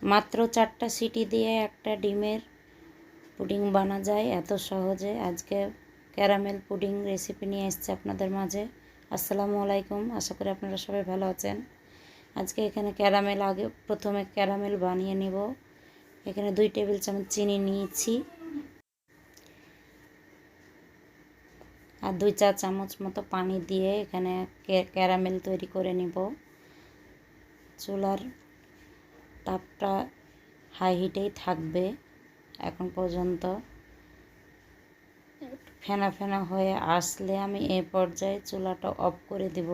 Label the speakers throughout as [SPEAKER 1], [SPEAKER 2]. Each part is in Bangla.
[SPEAKER 1] মাত্র 4টা সিটি দিয়ে একটা ডিমের পুডিং বানা যায় এত সহজে। আজকে ক্যারামেল পুডিং রেসিপি নিয়ে এসেছি আপনাদের মাঝে। আসসালামু আলাইকুম, আশা করি আপনারা সবাই ভালো আছেন। আজকে এখানে প্রথমে ক্যারামেল বানিয়ে নেব। এখানে 2 টেবিল চামচ চিনি নিয়েছি আর 2 চা চামচ মতো পানি দিয়ে এখানে ক্যারামেল তৈরি করে নেব। চুলার তাপটা হাই হিটেই থাকবে। এখন পর্যন্ত ফেনা ফেনা হয়ে আসলে আমি এই পর্যায়ে চুলাটা অফ করে দিব।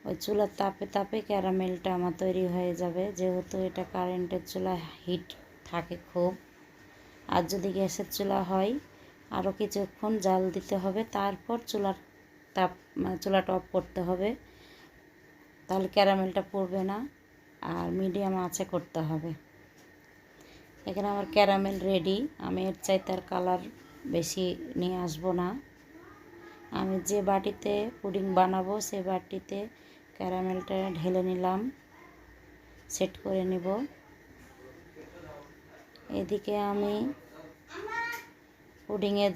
[SPEAKER 1] ওই চুলার তাপে তাপে ক্যারামেলটা আমার তৈরি হয়ে যাবে, যেহেতু এটা কারেন্টের চুলা হিট থাকে খুব। আর যদি গ্যাসের চুলা হয় আরও কিছুক্ষণ জাল দিতে হবে, তারপর চুলাটা অফ করতে হবে, তাহলে ক্যারামেলটা পুড়বে না। আর মিডিয়াম আঁচে করতে হবে। এখানে আমার ক্যারামেল রেডি। আমি এর চাইতে আর কালার বেশি নিয়ে আসবো না। আমি যে বাটিতে পুডিং বানাবো সেই বাটিতে ক্যারামেলটা ঢেলে নিলাম, সেট করে নিব। এদিকে আমি পুডিংয়ের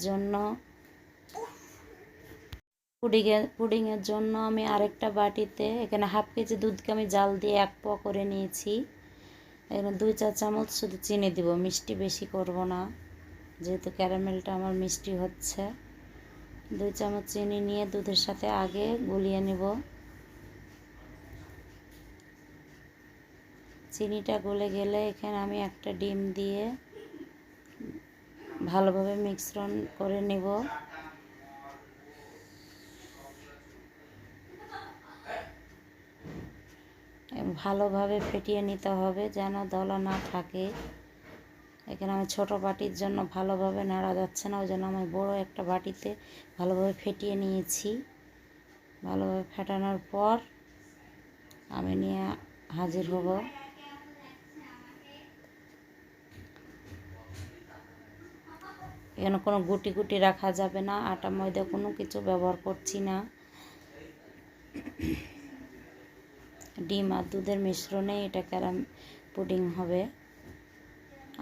[SPEAKER 1] জন্য আমি আরেকটা বাটিতে এখানে হাফ কেজি দুধকে আমি জাল দিয়ে 1 পোয়া করে নিয়েছি। এখানে 2 চা চামচ শুধু চিনি দিব, মিষ্টি বেশি করব না, যেহেতু ক্যারামেলটা আমার মিষ্টি হচ্ছে। 2 চামচ চিনি নিয়ে দুধের সাথে আগে গুলিয়ে নেব। চিনিটা গলে গেলে এখানে আমি একটা ডিম দিয়ে ভালোভাবে মিশ্রণ করে নেব। ভালোভাবে ফেটিয়ে নিতে হবে যেন দলা না থাকে। এখানে আমি ছোট বাটির জন্য ভালোভাবে নাড়া যাচ্ছে না, ওই জন্য আমি বড় একটা বাটিতে ভালোভাবে ফেটিয়ে নিয়েছি। ভালোভাবে ফেটানোর পর আমি নিয়ে হাজির হব। এখানে কোনো গুটি গুটি রাখা যাবে না, আটা ময়দা কোনো কিছু ব্যবহার করছি না। ডিম আর দুধের মিশ্রণে এটা পুডিং হবে।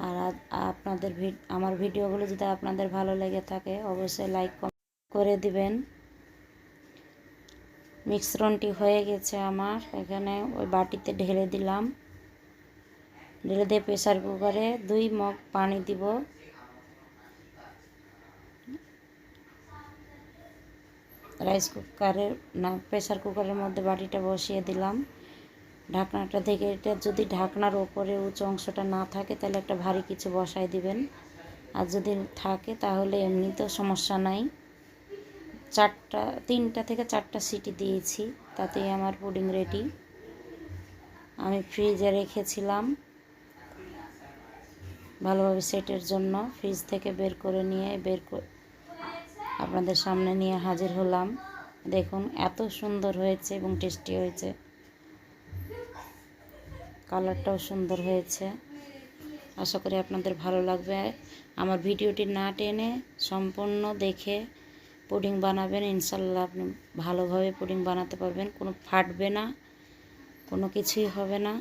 [SPEAKER 1] আর আমার ভিডিওগুলো যদি আপনাদের ভালো লেগে থাকে অবশ্যই লাইক কমেন্ট করে দিবেন। মিশ্রণটি হয়ে গেছে আমার। এখানে ওই বাটিতে ঢেলে দিলাম। ঢেলে দিয়ে প্রেসার কুকারে 2 মগ পানি দিব। প্রেসার কুকারের মধ্যে বাটিটা বসিয়ে দিলাম। ঢাকনাটা থেকে এটা যদি ঢাকনার ওপরে উঁচু অংশটা না থাকে তাহলে একটা ভারী কিছু বসায় দিবেন, আর যদি থাকে তাহলে এমনিতেও সমস্যা নাই। 3টা থেকে 4টা সিটি দিয়েছি, তাতেই আমার পুডিং রেডি। আমি ফ্রিজে রেখেছিলাম ভালোভাবে সেটের জন্য। ফ্রিজ থেকে বের করে আপনাদের সামনে নিয়ে হাজির হলাম। দেখুন এত সুন্দর হয়েছে এবং টেস্টি হয়েছে, কালারটাও সুন্দর হয়েছে। আশা করি আপনাদের ভালো লাগবে। আমার ভিডিওটি না টেনে সম্পূর্ণ দেখে পুডিং বানাবেন, ইনশাল্লাহ আপনি ভালোভাবে পুডিং বানাতে পারবেন। কোনো ফাটবে না, কোনো কিছুই হবে না।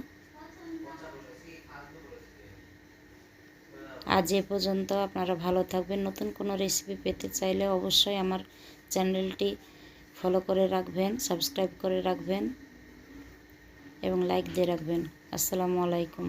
[SPEAKER 1] আজ এ পর্যন্ত। আপনারা ভালো থাকবেন। নতুন কোনো রেসিপি পেতে চাইলে অবশ্যই আমার চ্যানেলটি ফলো করে রাখবেন, সাবস্ক্রাইব করে রাখবেন এবং লাইক দিয়ে রাখবেন। আসসালামু আলাইকুম।